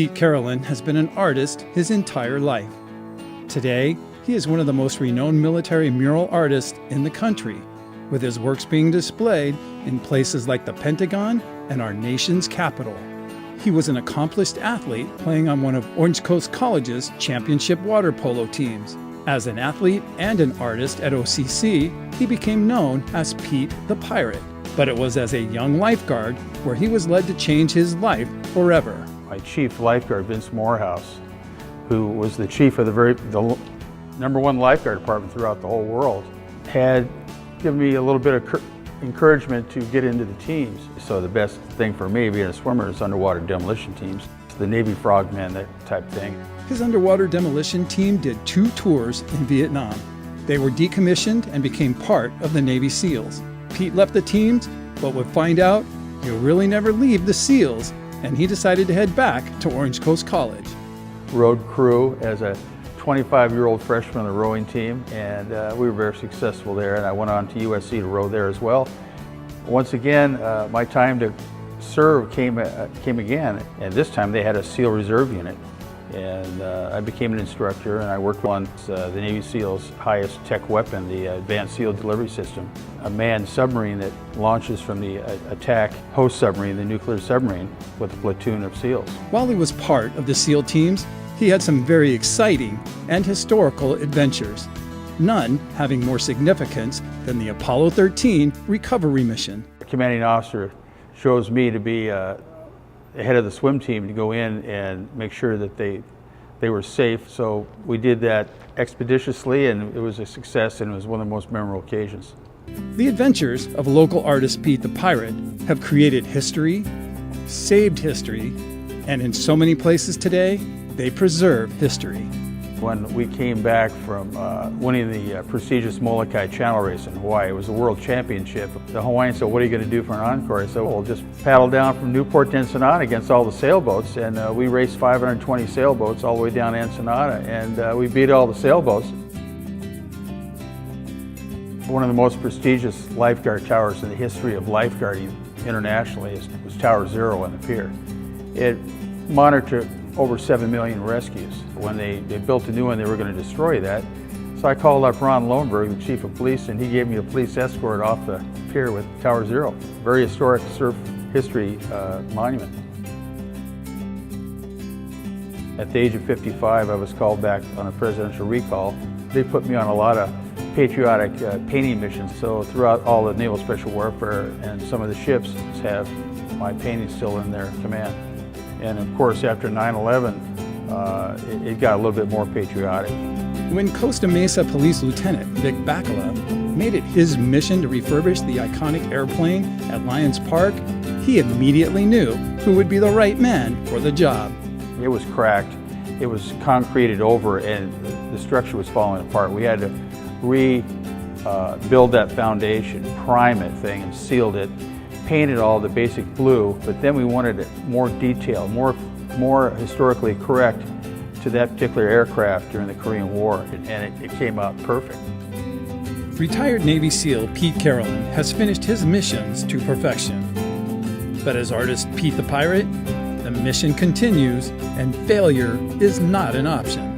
Pete Carolan has been an artist his entire life. Today, he is one of the most renowned military mural artists in the country, with his works being displayed in places like the Pentagon and our nation's capital. He was an accomplished athlete playing on one of Orange Coast College's championship water polo teams. As an athlete and an artist at OCC, he became known as Pete the Pirate. But it was as a young lifeguard where he was led to change his life forever. My chief lifeguard, Vince Morehouse, who was the chief of the #1 lifeguard department throughout the whole world, had given me a little bit of encouragement to get into the teams. So the best thing for me, being a swimmer, is underwater demolition teams. The Navy frogmen, that type thing. His underwater demolition team did 2 tours in Vietnam. They were decommissioned and became part of the Navy SEALs. Pete left the teams, but would find out you really never leave the SEALs, and he decided to head back to Orange Coast College. Rowed crew as a 25-year-old freshman on the rowing team, and we were very successful there, and I went on to USC to row there as well. Once again, my time to serve came again, and this time they had a SEAL Reserve unit, and I became an instructor, and I worked on the Navy SEAL's highest tech weapon, the Advanced SEAL Delivery System, a manned submarine that launches from the attack host submarine, the nuclear submarine, with a platoon of SEALs. While he was part of the SEAL teams, he had some very exciting and historical adventures, none having more significance than the Apollo 13 recovery mission. The commanding officer chose me to be the head of the swim team to go in and make sure that they were safe. So we did that expeditiously, and it was a success, and it was one of the most memorable occasions. The adventures of local artist Pete the Pirate have created history, saved history, and in so many places today, they preserve history. When we came back from winning the prestigious Molokai Channel race in Hawaii, it was a world championship. The Hawaiians said, "What are you going to do for an encore?" I said, "We'll just paddle down from Newport to Ensenada against all the sailboats." And we raced 520 sailboats all the way down to Ensenada, and we beat all the sailboats. One of the most prestigious lifeguard towers in the history of lifeguarding internationally was Tower Zero on the pier. It monitored over 7 million rescues. When they built a new one, they were going to destroy that. So I called up Ron Lowenberg, the chief of police, and he gave me a police escort off the pier with Tower Zero. Very historic surf history monument. At the age of 55, I was called back on a presidential recall. They put me on a lot of patriotic painting missions. So throughout all the Naval Special Warfare, and some of the ships have my paintings still in their command. And of course, after 9/11, it got a little bit more patriotic. When Costa Mesa Police Lieutenant Vic Bacala made it his mission to refurbish the iconic airplane at Lions Park, he immediately knew who would be the right man for the job. It was cracked, it was concreted over, and the structure was falling apart. We had to rebuild that foundation, prime it thing, and sealed it. Painted all the basic blue, but then we wanted it more detailed, more historically correct to that particular aircraft during the Korean War, and it came out perfect. Retired Navy SEAL Pete Carolan has finished his missions to perfection. But as artist Pete the Pirate, the mission continues, and failure is not an option.